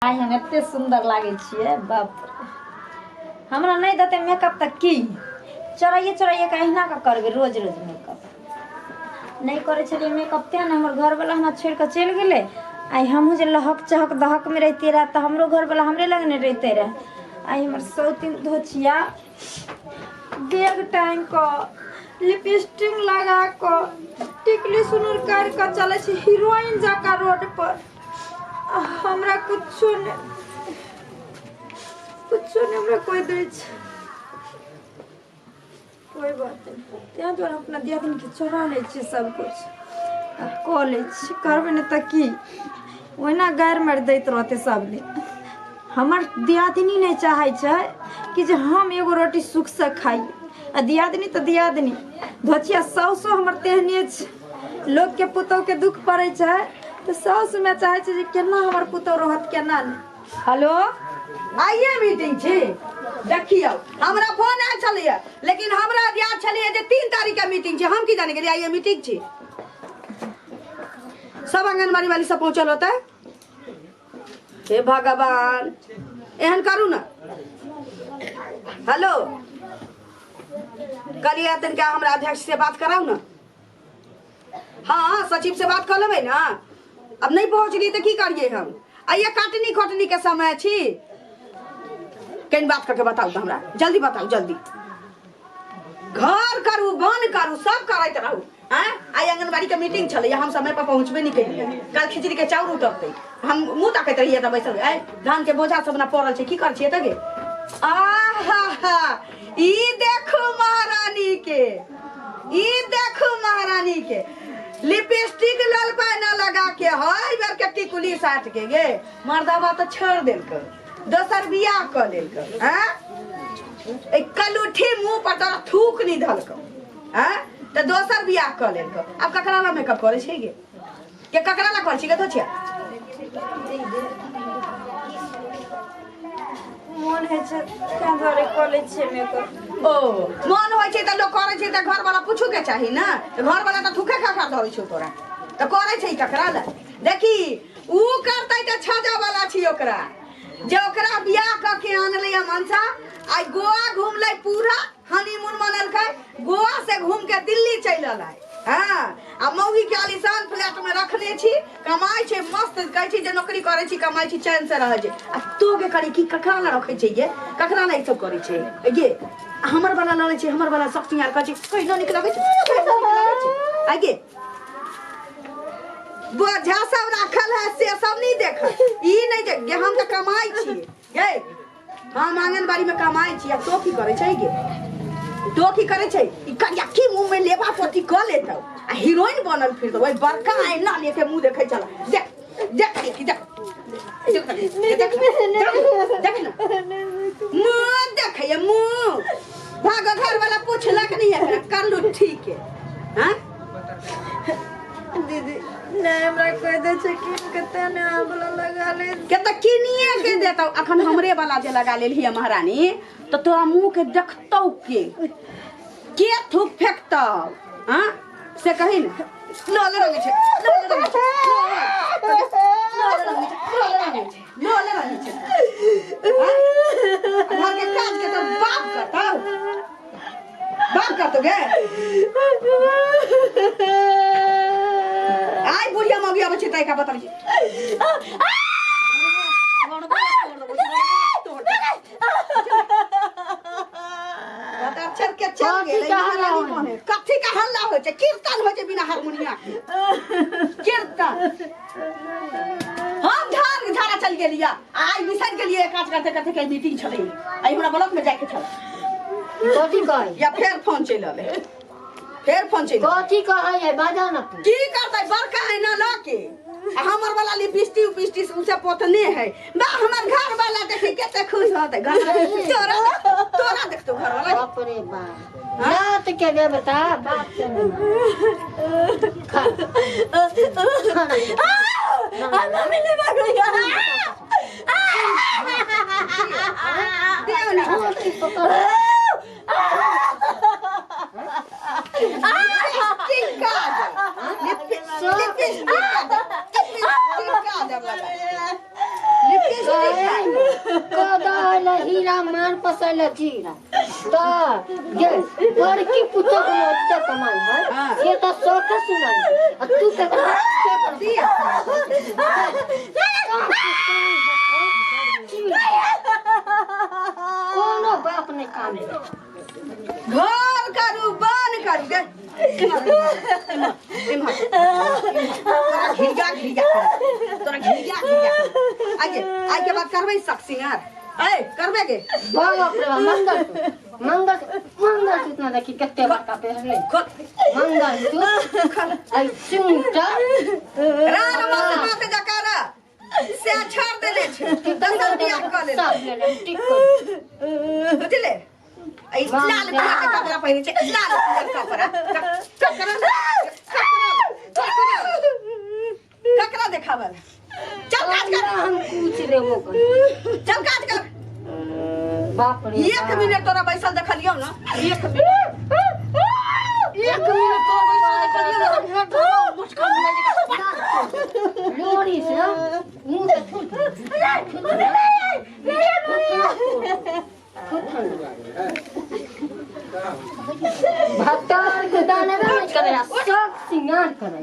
आई हम एते सुंदर लागे छिए बाप हमरा नहीं देते मेकअप तक की चोराइए कहिना का करबे रोज रोज मेकअप नहीं करे छलिए मेकअप ते ना हमर घर वाला हमरा छोड़ के चल गेले आई हमहू जे लहक चहक दहक में रहते रह तो हमरो घर वाला हमरे लग नहीं रहते रह आई हमर सौतीन धोचिया बैग टाइम को लिपस्टिक लगा को टिकली सुनर कर के चले छी हीरोइन जाका रोड पर हमरा कुछ नहीं हमरा कोई दे कोई बात नहीं त्या द्वारा अपना दिया दिन के चोरा ले छी सब कुछ कॉलेज करबे न त की ओना गार मार दैत रहते सब दिन हमर दियादनी नहीं चाहे छै कि जे हम एगो रोटी सुख से खाई आ दियादनी तो दियादनी धोचिया साउसो हमर तेहने छै लोग के पुतौ के दुख पड़े छै तो साउस में चाहे छै जे केना हमर पुतौ रहत केना नहीं। हेलो आइए मीटिंग छी देखियो हमरा फोन आयल छलिए लेकिन हमरा याद छलिए जे 3 तारीख के मीटिंग छै हम की जाने गेलिए आइए मीटिंग छी सब आंगनबाड़ी वाली सब पहुंचल होता है। हे भगवान एहन करू ना हेलो कलिए तनिका हमरा अध्यक्ष से बात कराऊ ना हाँ सचिव से बात कर लेबै ना अब नहीं पहुंचली तो की करिए हम आइए काटनी खोटनी के समय छी कहीं बात करके बताऊ तो हमरा जल्दी बताऊ जल्दी घर करू बंद करू सब करते रहू हैं आई आंगनबाड़ी के मीटिंग चले हम समय पर पहुंचबे नहीं करिए कल खिचड़ी के चाउर उतरते हम मुंह ताकत रहिए त बैसल ए धान के बोझा सब ना पड़ल छै की कर छिए त गे आहा ई देखू महारानी के ई देखू महारानी के लिपस्टिक लाल पाना लगा के हई बेर के टिकुली साट के गे मर्दावा तो छोड़ देलक दोसर बियाह क लेलक हैं ए कलुठी मुंह पर तोरा थूक नहीं धलक हैं त दोसर बियाह क लेलक अब ककरा ला मेकअप करे छै गे के ककरा ला करे छै गे धोचिया मन है छै त्या घरे कॉलेज छै मेकअप ओ मन होय छै त लोग करे छै त घर वाला पूछू के चाही ना घर वाला त थूके खा धरै छै तोरा त करे छै ककरा ला देखी ऊ करतै त छजा वाला छी ओकरा जे ओकरा बियाह क के आनले मनसा आई गोवा घूमले पूरा हनीमून मनलकै गोवा से घूम के दिल्ली चल आलै हां आ मौगी के आलिशान फ्लैट में रखने छी कमाई छै मस्त कहै छी जे नौकरी करे छी कमाई छी चैन से रह जे आ तो के करी की ककरा ला रखै छै ये ककरा ला ई सब करे छै ये हमर वाला लाले छै हमर वाला शक्ति यार कहै छै कहिनो निकलबै छै आगे बोझा सब रखल है से सब नहीं देख ई नहीं देख गे हम त कमाई छी गे हम आंगनबाड़ी में कमाई छी आ तो की करे छै गे तो की करे छै ई करिया की मुंह में लेबा पोती क लेतौ आ हीरोइन बनल फिर तो ओइ बड़का आईना लेके मुंह देखै चला देख देख देख देख ना मुंह देखै मुंह भाग घर वाला पूछलक नहीं है कर लू ठीक है हां दीदी नहीं हमरा कोई दे छै कि कते ने आबला लगा ले के त किनिए के देतौ अखन हमरे वाला जे लगा लेली महारानी तो तोरा मुंह के देखतौ के थूक फेंकतौ हां से कहि न लोले रंगे छै लोले रंगे छै लोले रंगे छै घर के काज के तो बाप करतौ गे आई बुढ़िया मौगी आबै छै तै का बता छी के चल गेलै महारानी बने कथी का हल्ला होय छै कीर्तन होय छै बिना हारमोनिया के कीर्तन हम धारा चल गेलिया आई बिसर गेलिए काज करते करते के मीटिंग छलै आई हमरा ब्लॉक में जाय के छल कथी कहै या फेर फोन चल आले फेर फोन चल कथी कहै है बाजा न की करतै बड़का है ना लके हमर वाला लिपस्टिक उसे पोतने है बा हमर घर वाला देखे केते खुश होतै घर तोरा देख तो घर वाला बाप रे बाप रात के दे बता बाप से खा मम्मी ले भाग गया देव ना लिपस्टिक कदाल हीरा मान पसैल जीरा तो ये बड़की पुतो को ओते कमाई है ये तो शौक सुनाई अब तू के कर दिया कोनो बाप ने काम घर करू बन करू गे तोरा घिया आगे बात करबै सिंगार ए करबे के बाप रे मंगल कितना देखी कते बड़का पहले मंगल आई चिंता रान मात के जकारा से छाड़ देले छै 10 रुपया कर ले सब ले टिक बुझले आई लाल बिया के कपड़ा पहिरे छै लाल कपड़ा ककरा देखावल चल काज कर हम पूछ देबो चल काज कर बाप रे 1 मिनट तोरा बैसल देखलियौ ना 1 मिनट तोरा बैसल देखलियौ ना मुस्कान लोरी से मुंह से भक्तार के दाने में करे शौक सिंगार करे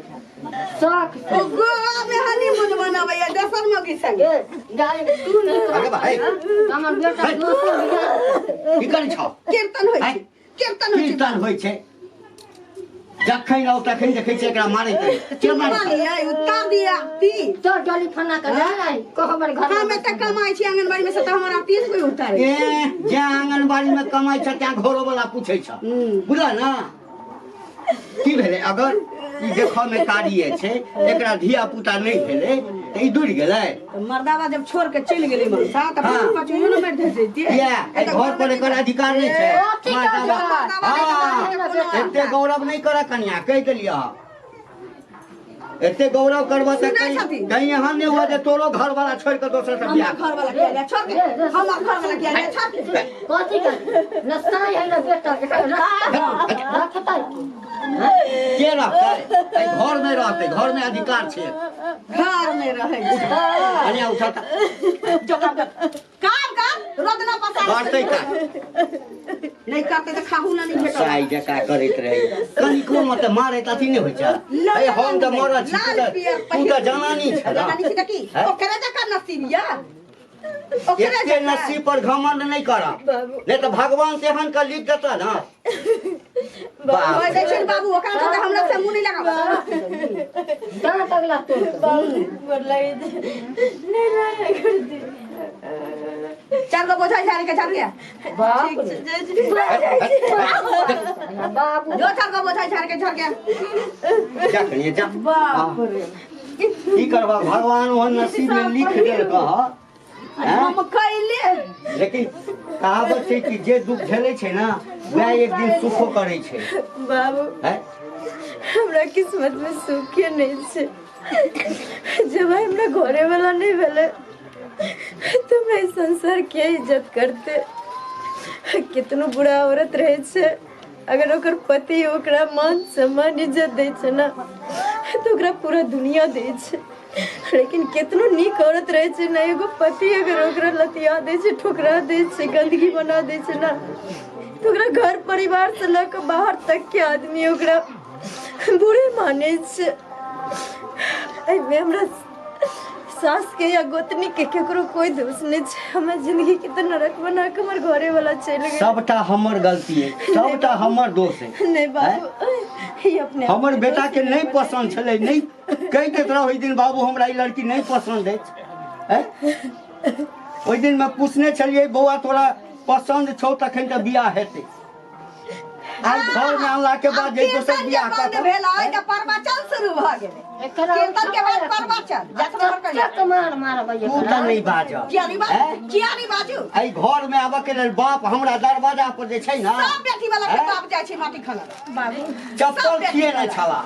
शौक गोवा में हनीमून मनावे दोसर में की संगे गाय तू नहीं अरे भाई हमर बेटा दोसर बियाह की करै छ कीर्तन होय छै कीर्तन होइ छै जखन आउ तखन देखै छै एकरा मारै छै के मारै है उतार दिया ती तो डली फना कर जाय को हमर घर हम त कमाई छी आंगनबाड़ी में से त हमरा 30 कोई उतारे ए जे आंगनबाड़ी में कमाई छ त्या घरो वाला पूछै छ बुझला ना की भेलै अगर ई देखो में कारिये छै एकरा धिया पुता नहीं भेलै त ई दूर गेलै मर्दावा जब छोड़ के चल गेलै मनसा त पाँच मिनट में दे देती या ए घर पर एकर अधिकार नहीं छै एते गौरव नहीं कर कन्या कह देलिया एते गौरव करबा त कहीं यहाँ नहीं हुआ जे तोरो घर वाला छोड़ के दोसर से बियाह घर वाला किया छोड़ के हमर घर वाला किया छोड़ के कथि कर नस्ता है ना बेटा के रखता के रहतै घर में रहतै घर में अधिकार छै घर में रहे अनिया उठाता जो काम रोदना पसा करतै का नहीं करते त खाहू ना नहीं भेटो साई जका करैत रहे कनिको मत मारे तथी नहीं होय छै ए हम त मरल छी तू त जनानी छ जानी छी त की ओकरा जका नसीबिया ओकरा एते नसीब पर घमंड नहीं कर नहीं तो भगवान तेहन का लिख देता ना बाबू देखिन बाबू ओकरा तो हमरा से मुंह नहीं लगाव दांत अगला तोड़ बाबू बोल लगे नहीं नहीं करती चार को बोझा झाड़ के चल गया बाप बाबू जो चार को बोझा झाड़ के चल गया जा करिए जा बाप रे की करबा भगवान वो नसीब में लिख देल कह हम कइले लेकिन कहावत छै कि जे दुख झेले छै ना वह एक दिन सुखो करे छै बाबू हैं हमरा किस्मत में सुखे नहीं छे जब हमरा घरे वाला नहीं भेले तो हमरा इस संसार के इज्जत करते कितनो बुरा औरत रहे छे अगर ओकर पति ओकरा मान सम्मान इज्जत दे छे ना तो ओकरा पूरा दुनिया दे छे लेकिन कितनो नीक औरत रहे छे ना एगो पति अगर ओकरा लतिया दे छे ठुकरा दे छे गंदगी बना दे छे ना तो ओकरा घर परिवार से लेकर बाहर तक के आदमी ओकरा बुरे माने छे एमे हमरा सास के या गोतनी के केकरो कोई दोष नहीं छे हमर जिंदगी के तो नरक बना के हमर घरे वाला चल गए सबटा हमर गलती है सबटा हमर दोष है नहीं बाबू ये अपने हमर बेटा के नहीं पसंद छले नहीं कह देत रहो ओइ दिन बाबू हमरा ई लड़की नहीं पसंद है ओइ दिन मैं पूछने छलिए बौआ तोरा पसंद छौ तखन त बियाह हेतै आज घर में आला के बाद जे दोसर बियाह कर भेल आइ त परवचन शुरू भ गेलै कीर्तन के बाद परवचन जतरा कर चक मार मार भैया तू त नहीं बाज किया नहीं बाजू आई घर में आबे के लेल बाप हमरा दरवाजा पर जे छै ना सब बेटी वाला के बाप जाय छै माटी खाना बाबू चप्पल किए न छला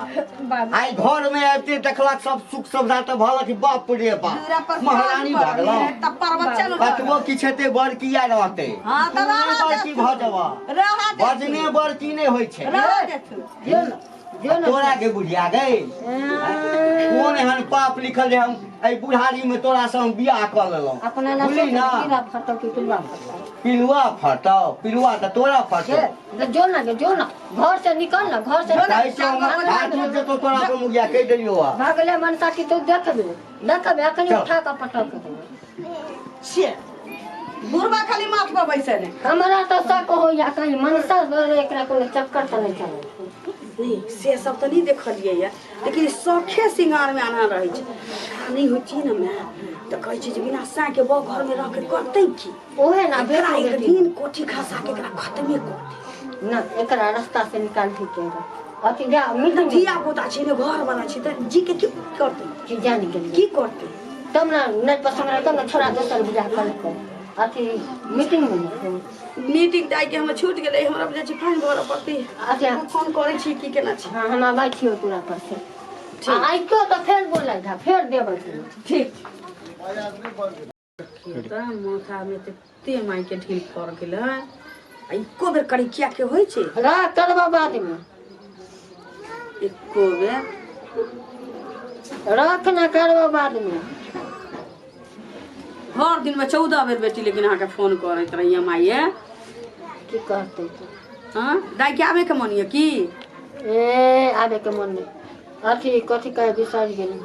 आई घर में आबते देखलक सब सुख सुविधा त भल कि बाप रे बाप महारानी भगला त परवचन कतबो किछ हेते बड़ किया रहते हां त बड़ की भ जवा रहा बजने बड़ की नहीं होय छै रहा देथु जो ना तोरा के बुढ़िया गई कौन एहन पाप लिखल है हम ए बुढ़ारी में तोरा से हम बियाह कर लेलहुँ अपना ना बुझली ना कीड़ा फटो की पिलवा फटो पिलुआ फटाओ पिलुआ तो तोरा फटो जो ना घर से निकल ना घर से हाथ में तो तोरा को मुगिया कह दिलियो भागले मनसा की तू देखबे अखनी उठा के पटक के छे बुढ़वा खाली माथ पर बैसे ने हमरा तो शक हो या कहीं मनसा एकरा को चक्कर तो नहीं चले नहीं से सब तो नहीं देखलिए या लेकिन सखे सिंगार में आना रहे छै नहीं होई छी ना मैं तो कहै छी जे बिना सा के बो घर में रह के करतै की ओहे ना एकरा एक दिन कोठी खसा के एकरा खत्मे कर दे ना एकरा रास्ता से निकाल ठीक है अति जा मिल धिया पुता छै ने घर वाला छै त जी के की करतै की जानी के की करतै तब ना नहीं पसंद रहे तब ना छोड़ा दोसर बियाह कर अति मीटिंग में मीटिंग दाई के हम छूट गेलै हमरा बजे छी फाइन भरऽ पड़तै अच्छा फोन करै छी की केना छी हाँ हम आबै छियो तोरा पर से आई क्यों तो फिर बोलै था फिर देबै ठीक त माथा में ते माई के ढील कर गेलै आ एको बेर करी किया के होय छै रा करबा बाद में एको बेर रख ना करबा बाद में हर दिन में 14 बेर बेटी लेकिन अहाँ के फोन करैत रहिए माइए की करते हाँ दाई के आबे के मनिए की ए आबे के मन नहीं अथी कथी कहे बिसर गेली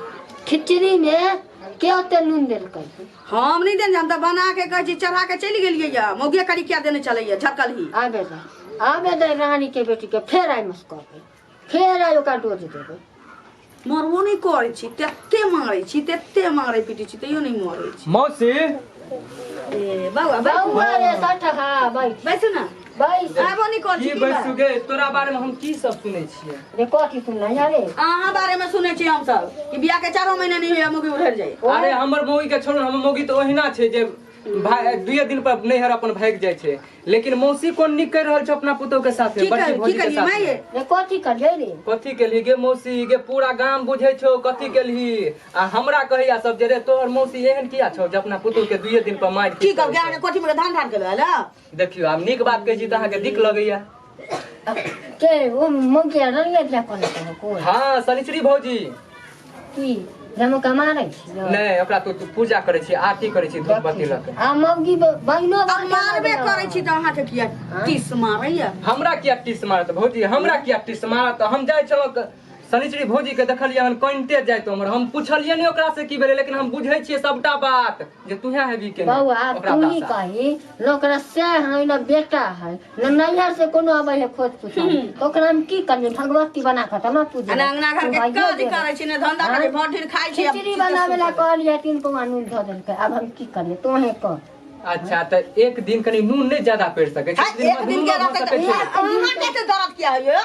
खिचड़ी में केते नून देल कर हम नहीं देन हम त बना के कहै छी चढ़ा के चली गेलिए या मौगे करी क्या देने चलैया झकल ही आबे दे रानी के बेटी के फेर आई मस कर फेर आई ओका डोज देबे मरबो नहीं करै छी तेते मारै पीटी छी तैयो नहीं मरै छी मौसी ए बाबा बाबा रे साठ हा बैठ बैठ ना बैठ आबो नहीं कर छी की बैसु गे तोरा बारे में हम की सब सुनै छियै रे कथी सुनना यारे अहाँ बारे में सुनै छी हम सब कि बियाह के 4 महीना नहीं होया मुगी उधर जाई अरे हमर मौगी के छोड़ हमर मौगी तो ओहिना छै जे भाई 2 दिन पर नैहर अपन भाग जाय छै लेकिन मौसी कोन निक कर रहल छै अपना पुतौ के साथ में बच्ची भौजी के साथ माये रे कथी कर रे कथी के लिए गे मौसी गे पूरा गांव बुझै छौ कथी के लिए आ हमरा कहैया सब जे रे तोहर मौसी एहन किया छौ जे अपना पुतौ के 2 दिन पर मार की कर गया कोठी में धान धान के लाला देखियो आब नीक बात कहै छी त अहाँ के दिक लगैया के ओ मौके रंगे जा कोन को हां सनिचरी भौजी की हम कमारै छी नहीं ओकरा तो पूजा करे छी आरती करे छी धूप बत्ती लग आ मौगी बहिनो मारबे करै छी त अहाँ के किया टिस मारैया हमरा किया टिस मारत भौजी हमरा किया टिस मारत हम जाय छलो शनिचरी भौजी के देखलिए हन कनिते जाय तो हम पूछलिए नहीं ओकरा से की भेले लेकिन हम बुझै छियै सबटा बात जे तुहे हेबी के बौआ तू ही कही लोकरा से है ना बेटा है न नैहर से कोनो आबै है खोज पूछा तो ओकरा हम की करनी भगवती बना के तमा पूजा अंगना घर के काज करै छी ने धंधा करे भर ढेर खाइ छी खिचड़ी बनावे ला कहलिए 3 पौआ नून ध देलकै अब हम की करिए तोहे कर अच्छा तो एक दिन कनी नून नहीं ज्यादा पड़ सके एक दिन के रहते अहाँ के तो दर्द किया है यो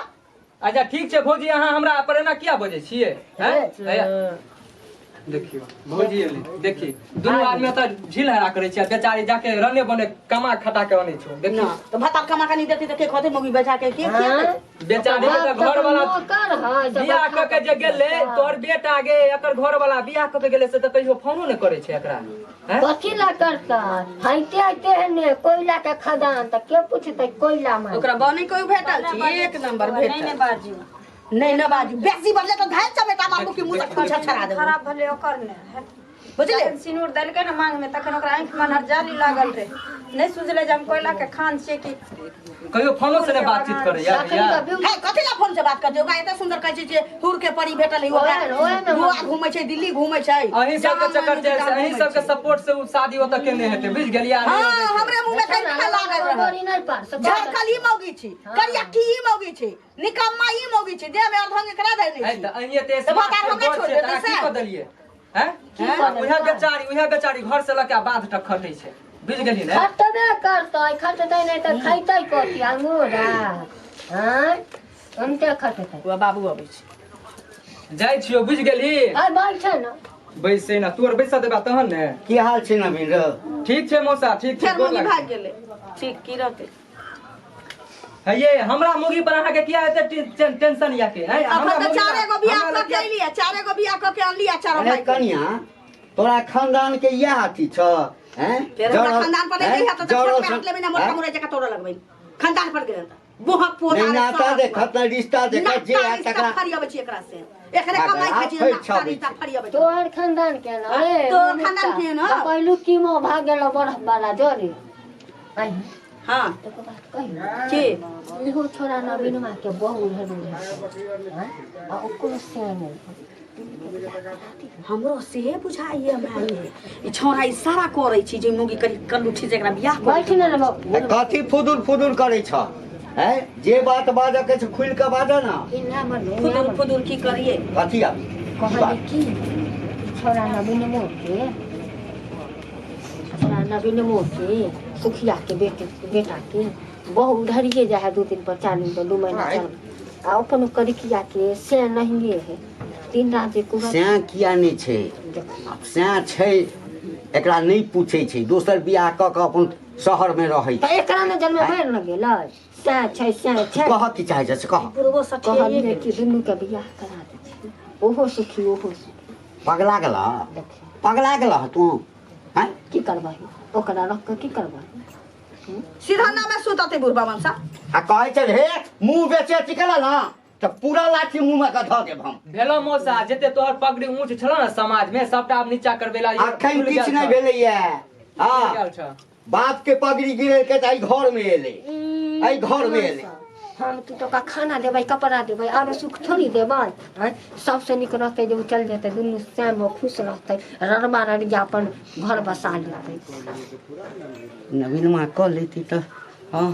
अच्छा ठीक छै भौजी अहाँ हमरा पर एना किया बजै छियै हैं देखियो भौजी देखी दुनू आदमी त झील हरा करे छै बेचारी जाके रने बने कमा खटा के आनै छौ देखी तो भाता कमा के नहीं देती तो के खते मौगी बैठा के बेचारी के घर वाला बियाह क के जे गेले तोर बेटा गे एकर घर वाला बियाह क के गेले से त कहियो फोनो नहीं करे छै एकरा हैं कथी ला करता हाइते आइते है ने कोयला के खदान त के पूछते कोयला में ओकरा बने कोई भेटल छी एक नंबर भेटल नहीं बाजू नहीं न बाजू बेसी बजले तो धाय चमेटा मामू के मुंह से छछरा दे खराब भले ओकर ने बुझले सिनूर देलकै ना मांग में तखन ओकरा आंख में जाली लागल रहे नहीं सुझले जे हम कोयला के खान छिए कि कहियो फोनो से बातचीत करे यार है कथि ला फोन से बात करते ओकरा एते सुंदर कहै छै जे हुर के परी भेटल है ओकरा गोवा घूमै छै दिल्ली घूमै छै अहीं सब के चक्कर छै अहीं सब के सपोर्ट से उ शादी ओत केने हेतै बुझ गेलियै हां हमरे मुंह में कहीं लागल बड़ी नहीं पार सकता झरकली मौगी छी करिया की मौगी छी निकम्मा ही मौगी छी जे में अर्धंग करा दे नहीं है त अहीं एते छोड़ देता की बदलिए हैं उहे बेचारी घर से लके बाध तक खटै छै बुझ गेली ने खटबे करतै खटतै नहीं त खैतै कथी अंगूरा हैं हमते खटतै वो बाबू अबै छै जाय छियो बुझ गेली आई बैठे न बैसे ना तोर बैसा देबा तहन ने की हाल छै नवीन रे ठीक छै मौसा ठीक छै फेर मौगी भाग गेलै ठीक की रहतै है ये हमरा मुगी पर अहाँ के किया एते टेंशन या के है हमरा तो 4 गो बियाह क के लिया 4 गो बियाह क के अनलिया 4 अरे भाई कन्या तोरा खानदान के यह अथी छ हैं फिर हमरा खानदान पर नहीं है तो छोड़ के हाथ लेबे ना मोटा मुरे जका तोड़ लगबै खानदान पर गेल त बोहक पोता नहीं नाता देखत ना रिश्ता देखत जे आ तकरा फरियाबे छी एकरा से एकरे कमाई खाइ छी नाता रिश्ता फरियाबे छी तोहर खानदान के ना रे तो खानदान के ना पहिलु कीमो भाग गेलो बरफ वाला जोरी आई हां तो बात कही के इहो छोरा नवीन मा के बहु हेडू है आ ओकरो से नहीं हमरो सेहे बुझाइए माई ई छोरा इशारा करै छी जे मुगी करी कलुठी जेकरा बियाह बैठ कर न रे बाबू कथी फुदुल फुदुल करे छ है जे बात बाजे के छ खुल के बाजे ना इना मन फुदुल फुदुल की करिए कथी आ कहले की छोरा नवीन मोके छोरा नवीन मोके सुखिया के बेटा के बहु धरिए जाए 2-3 पर 4 दिन पर 2 महीना चल आ अपन करी किया के से नहीं है 3 रात के कुरा से किया नहीं छे अब से छै एकरा नहीं पूछे छै दोसर बियाह क के अपन शहर में रहै त एकरा ने जन्म भर न गेलै से छै कह की चाहे छै कह पूर्वो सठिए कहलिए कि दुनू के बियाह करा दे छी ओहो सुखी ओहो सुखी पगला गेला देख पगला गेला तू हैं की करबही ओकरा रख के की करबही सीधा ना में सुतते बुढ़बा मनसा आ कहै छै हे मुंह बेचे टिकला ना त पूरा लाठी मुंह में का ध देब हम भेलो मौसा जते तोहर पगड़ी ऊंच छलो ना समाज में सबटा आब नीचा करबेला अखन किछ नहीं भेलैया हां बाप के पगड़ी गिरे के ताई घर में एले आई घर में एले हम तू तो का खाना देबै कपड़ा देबै और सुख थोड़ी देबै हैं सबसे निक रहते जो चल जेते दुनू श्याम में खुश रहते रणमा रड़िया अपन घर बसा लेते नवीन माँ कह लेती तो हाँ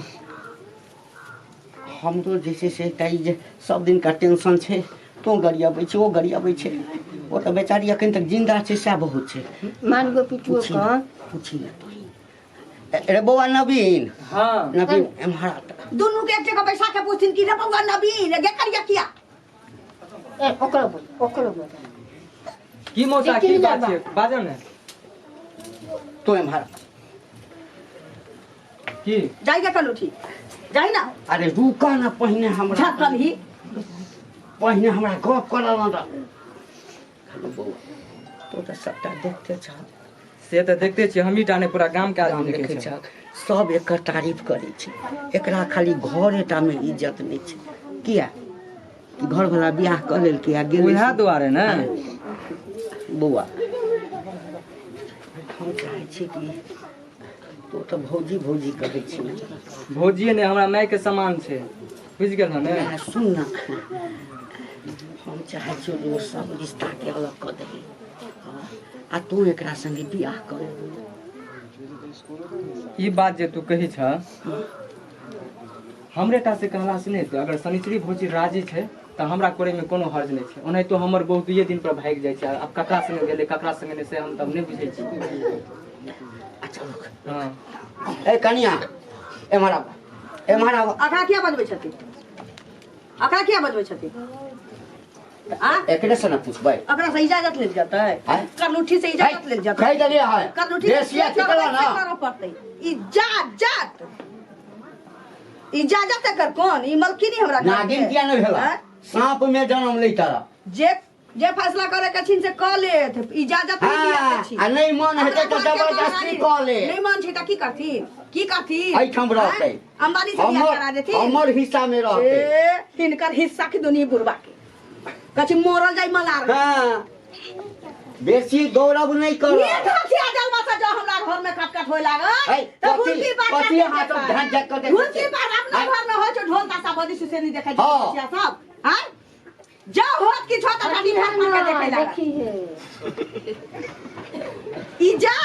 हम तो जैसे से कई जे सब दिन का टेंशन छे तो गरियाबै छै ओ गरियाबै छै ओ तो बेचारी अखन तक जिंदा छै सएह बहुत छै मान गो पिटुओ का पूछी ना अरे बौआ नवीन हां नवीन एम्हरा दुनू के एक जगह बैसा के पूछथिन कि रे बउआ नवीन गे करिया किया ए ओकरो बोल की मौसा की बात छै बाजो ने तो एम्हरा की जाइए कलुठी जाई ना अरे रुका ना पहिने हमरा झटकन ही पहिने हमरा गप करल ना बौआ तो तो सबटा देखते छ से तो देखते छी हमही टा ने पूरा गाम के आदमी देखे देखे छै छ सब एकर तारीफ करे छै एकरा खाली घरेटा में इज्जत नहीं छै किया कि घर वाला बियाह कर लेल के आ गेल उहा दुआरे ना बौआ हम चाहे छी कि तो तो भौजी भौजी कहै छी भौजी ने हमरा माय के समान छै बुझ गेल ने मैं सुन ना हम चाहे छी वो सब रिश्ता के अलग कर दे आ तू एकरा संगे बियाह कर ई बात जे तू कही छ हमरे टा से कहला से नहीं अगर शनिचरी भौजी राजी छै त हमरा करे में कोनो हर्ज नहीं छै ओने तो हमर बहुत 2 दिन पर भाग जाय छै अब ककरा संगे गेले ककरा संगे नहीं से हम तब नहीं बुझै छी अच्छा रुक हां ए कनिया एम्हरा अखा किया बजबै छथिन अखा किया बजबै छथिन आ एकरे से ना पूछबै अकरा से इजाजत लेल जतै करलुठी से इजाजत लेल जतै कह दलिए है करलुठी देसिया टिकला ना करऽ पड़तै इजाजत कर कौन ई मलकिनी हमरा नागिन किया नहीं भेला सांप में जन्म ले तारा जे फैसला करे के छिन से क लेत इजाजत नहीं दिया के छी आ नहीं मन हेतै त जबरदस्ती क ले नहीं मन छै त की करथी आई ठम रहतै अंबानी से बियाह करा देथी हमर हिस्सा में रहतै ए हिनकर हिस्सा के दुनिया बुरबा के कछि मोरल जाई मलार हां बेसी गौरव नहीं करो ये धरती आजल मासा जो हमरा घर में कटकट होय लागल त हुनकी बात कथी हाथ ध्यान जक कर दे हुनकी बात अपना घर में हो छ ढोल तासा बदी सुसे नहीं देखै हाँ। छिया सब हां जा होत की छोटा गाड़ी फाट मार के देखै लागल देखी है ई जा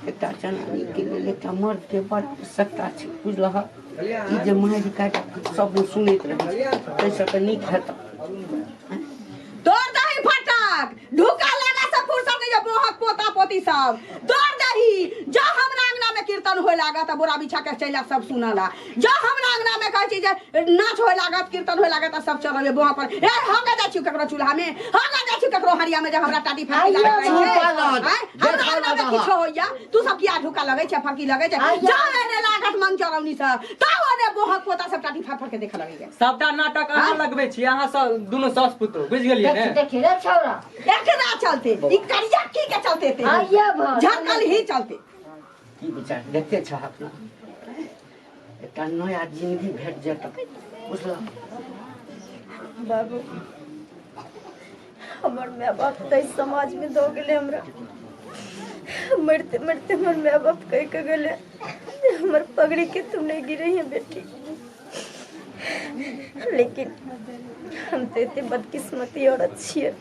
एकटा जनानी के लेल एकटा मर्द के बड़ आवश्यकता छै बुझलह ई जे मारि काट सब सुनैत रहै छै तैसे त नीक हेत तोड़ दही फटक ढुका लगा से फुर्सत नहीं मोहक पोता पोती सब तोड़ दही जो हमरा अंगना में कीर्तन होय लागत बोरा बिछा के चला सब सुनला जो हमरा अंगना में कहै छी जे नाच होय लागत कीर्तन होय लागत सब चलबे बोहा पर ए होगा जा छी ककरो चूल्हा में होगा जा छी ककरो हरिया में जे हमरा टाटी फाटी लागत हमरा में किछो होइया तू सब किया ढुका लगै छै फरकी लगै छै जो एने लागत मन चरौनी से ताव ने बोहक पोता सब टाटी फाट के देख लगै छै सबटा नाटक अहाँ लगबै छी अहाँ सब दुनू सास पुत्र बुझ गेलियै ने देखी रे छौरा एकरा चलते ई करिया की के चलते ते आइया भर झटकल ही चलते की विचार देखते छ अपना एकटा नया जिंदगी भेट जेतौ बुझलौ बाबू हमर माय बाप तो इस समाज में दो गेले हमरा मरते मरते हमर माय बाप कह के गेले हमर पगड़ी के तुम नहीं गिरे है बेटी। लेकिन हम तो इतने बदकिस्मती और अच्छी है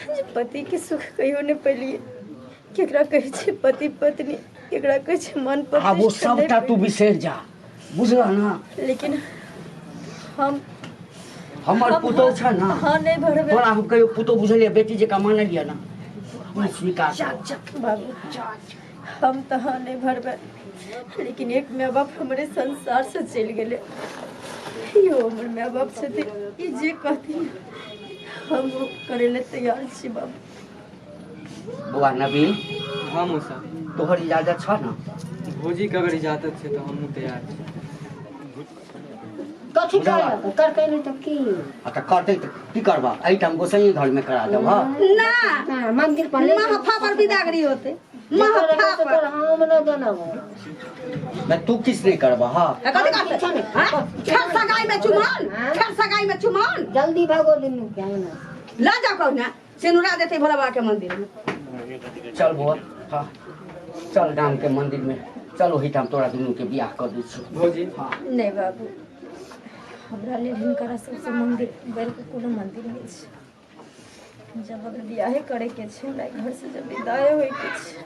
जे पति के सुख कहियो नहीं पेलिए। केकरा कहे छे पति पत्नी, केकरा कहे छे मन पति। आ वो सबटा तू बिसर जा बुझला ना। लेकिन हम हमर पुतौ छ ना। हाँ नहीं भरबे तोरा हम कहियो पुतौ बुझलिए बेटी जे का मान लिया ना हम स्वीकार बाबू हम तो हाँ नहीं भरबे। लेकिन एक माँ बाप हमारे संसार से चल गए यो हमर माँ बाप छथिन ई जे कहथिन हम वो करे ले तैयार छी बाबू। बुआ नबील हाँ मौसा तोहर इजाजत छ ना। भौजी के अगर इजाजत छै तो हम तैयार छी। कथी कर करके नहीं तो की अच्छा करते तो की करबा एठाम गोसाई घर में करा देब। ना हां मंदिर पर ले महफा पर बिदागरी होते महफा महफा पर हम न जानब। मैं तू किस नहीं करबा। हां कथी करते हां खर सगाई में चुमान खर सगाई में चुमान जल्दी भागो दिन क्या ना ला जा कहू ना सिनुरा देते भोला बाबा के मंदिर में। चल बुआ हां चल गांव के मंदिर में चलो हिठाम तोरा दुनू के बियाह कर दै छी। भौजी नहीं बाबू हमरा ले हिनकरा सबसे मंदिर बैल के कोनो मंदिर नहीं छै। जब अगर बियाहे करे के छै हमरा घर से जब विदाई होय के छै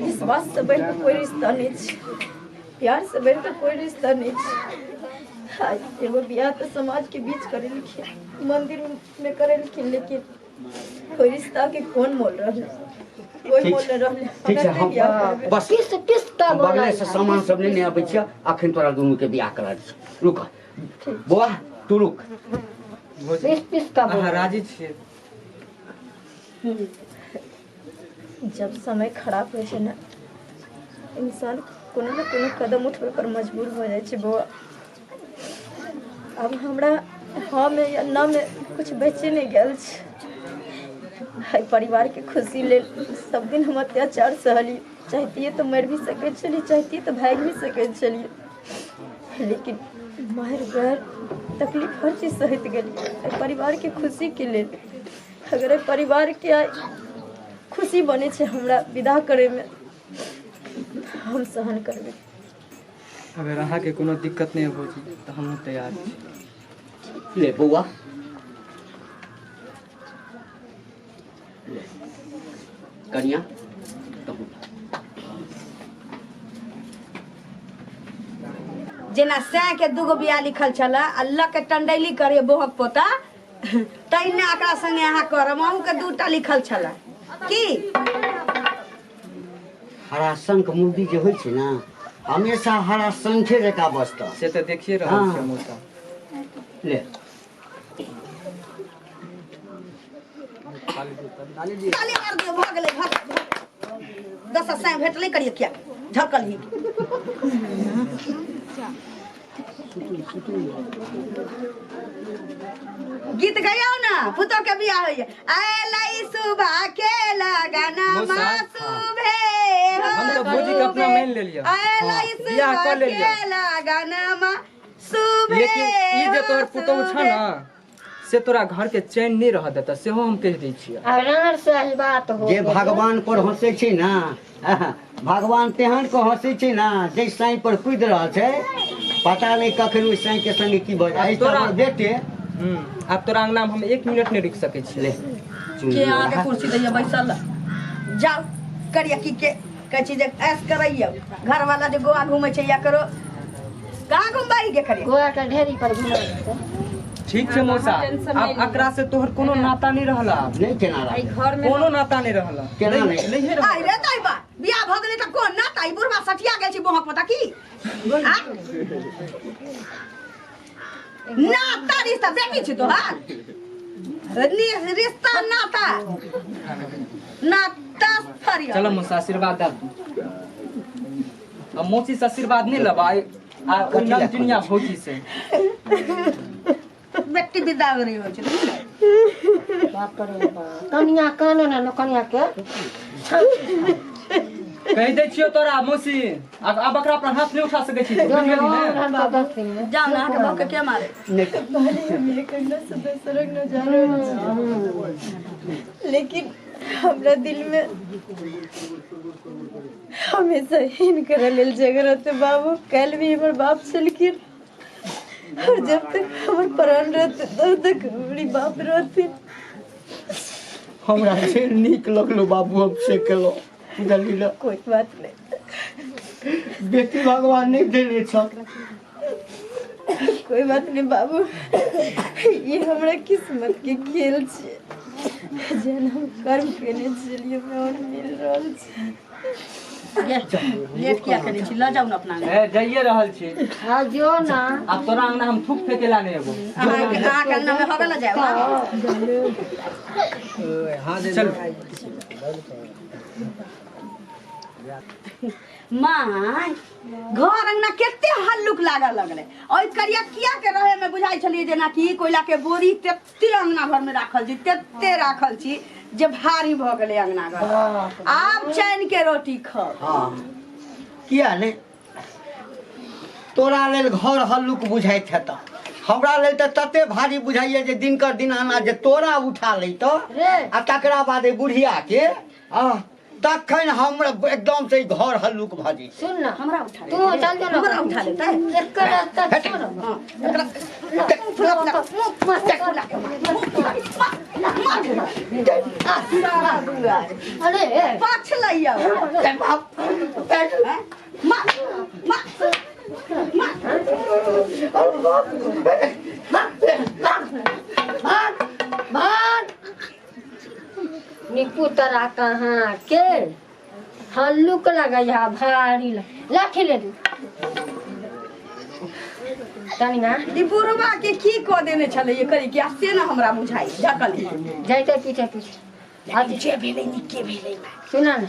विश्वास से बैल के कोई रिश्ता नहीं छै, प्यार से बैल के कोई रिश्ता नहीं छै। आज एगो बियाह तो समाज के बीच करे लिखिन मंदिर में करे लिखिन लेकिन कोई रिश्ता के कौन मोल रहले कोई मोल नहीं रहले। ठीक है हम बस किस का हम बगले से सामान सब नहीं आबै छियै अखन तोरा दुनू के बियाह करा दै छी। रुक बुआ तू रुक। भौजी किस का अहाँ राजी छियै। जब समय खराब हो छै ना इंसान कोनो न कोनो कदम उठबै पर मजबूर हो जाइ छै बौआ। अब हमरा हाँ में या ना में कुछ बचे नहीं गेल छै। हाय परिवार के खुशी ले सब दिन हम अत्याचार सहली चाहतिए तो मर भी सके चली चाहतिए तो भाग भी सके चलिए लेकिन मार गैर तकलीफ हर चीज सहित गली परिवार के खुशी के लिए। अगर परिवार के खुशी बने छे हमरा विदा करे में हम सहन करबे। अगर अहाँ के कोनो दिक्कत नहीं भौजी तो हम तैयार छी। ले बुआ कनिया जेना सै के दूगो बियाह लिखल छला अल्लाह के टंडैली करे बोहक पोता तैने एकरा संगे अहाँ करब अहूँ के दूटा लिखल छला की। हरा शंख मुर्गी जे होइ छै ना हमेशा हरा शंखे जका बजता से तो देखिए रहल हाँ। छियै मौसा। ले ताली मार दियो भ गेलै भाग 10 सै भेटले करिए क्या झकल ही गीत गयो ना पुतो के बियाह होइए आलै सुबह के लगना मासुभे हम तो भौजी के अपना मान ले लिया। आलै बियाह सुबह कर ले के लिया। लगना मासुभे। लेकिन ई जे तोहर पुतौह छ ना से तोरा घर के चैन नहीं रह देता सेहो हम कह दै छियै। अनार से बात हो जे भगवान पर हंसे छै ना भगवान तेहन को हंसे छै ना जे साई पर कूद रहल छै पता नहीं कखन ओइ साई के संगे की भऽ जाय। तोरा- तोरा बेटे आब तोरा अंगना में हम 1 मिनट नहीं रुक सकै छी। ले के आगे कुर्सी दैया बैसल जाओ करिया की के कह छी जे ऐस करैया घर वाला जे गोवा घूमै छै या करो कहाँ घुमबाई के करिया गोवा के ढेरी पर घुमा ठीक छै मौसा अब एकरा से तोहर कोनो नाता नहीं रहला। नहीं केना रह घर में कोनो नाता नहीं रहला। केना नहीं? नहीं रहला। आई रे ताईबा बियाह भ गेलै त कोन ना ताई बुढ़वा सठिया गेल छी बोहक पता की नाता रिश्ता बेटी छी तोहार रिश्ता नाता नाता फरिया चलो मौसा आशीर्वाद दे दू। अब मौसी से आशीर्वाद नहीं लेबा आ नमकीनिया भौजी से बेटी विदा हो रही हो छै बाप रे कनिया कान ना कनिया के कह दे छियो तोरा मौसी अब बकरा पर हाथ नहीं उठा सके छी बुझलिही ने जाओ ना के बक के मारे लेकिन हमरा दिल में हमेशा हीन करे लेल जगह रहते बाबू। कल भी हमर बाप चलखिन और जब तक हमर प्राण रहते तब तक हमारी बाप रहते। हमरा से नीक लगलो बाबू हम से केलो बुझलिए कोई बात नहीं, बेटी भगवान नहीं देले छ कोई बात नहीं बाबू। ये हमरा किस्मत के खेल छे, जन हम कर्म केने छलिए और मिल रहल छे। लेट किया करे छी ल जाऊ न अपना ए जाइए रहल छी हां जो ना अब तोरा अंगना हम थूक फेकेला नहीं एगो आ अंगना में होवे ल जाओ। चल माय घर अंगना केते हल्लुक लागल लगले और करिया किया के रहे में बुझाई छलिए जेना कि कोयला के बोरी तेते अंगना घर में राखल छी, तेते राखल छी जे भारी भ गेले अंगना घर। आब चैन के रोटी खाओ। हाँ किया ने तोरा लेल घर हल्लुक बुझाइत हेत, हमरा लेल तऽ तते भारी बुझाइए जे दिनकर दिन आना जे तोरा उठा लैत आ तकरा बाद बुढ़िया के तखन हमरा एकदम से घर हल्लुक भ जाई। सुन ना हमरा उठा ले, तू चल जा ना हमरा उठा लेता है। एक रास्ता सुन अरे पाछ लइया निकू तरा कहाँ के हल्लुक लगा यहाँ भारी लाठी ले दू तनिया बुढ़वा के की क देने छले ये करी कि से ना हमरा बुझाई झकल जाइते पीछे पीछे आज जे भेलै निके भेलै। सुना ना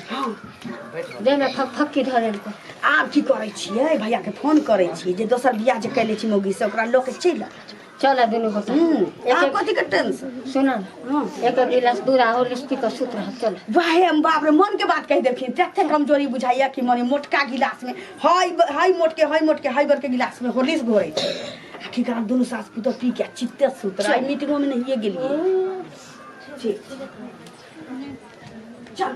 दे में फक्की धरे को आब की करै छियै भैया के फोन करै छी जे दोसर बियाह जे कैले छी मौगी से ओकरा लोक चल चल दुनू को एक कथी के टेंशन। सुना ना एक गिलास दूध और लिपस्टिक का सूत्र है चल वाहे बाप रे मन के बात कह देलखिन तते कमजोरी बुझाइया कि मने मोटका गिलास में हाय मोट के हाय बर के गिलास में होलिस घोरै छै। आखिर कर दोनों सास पुतो पी के चित्ते सूत्र आई मीटिंग में नहीं गेलिए। ठीक चल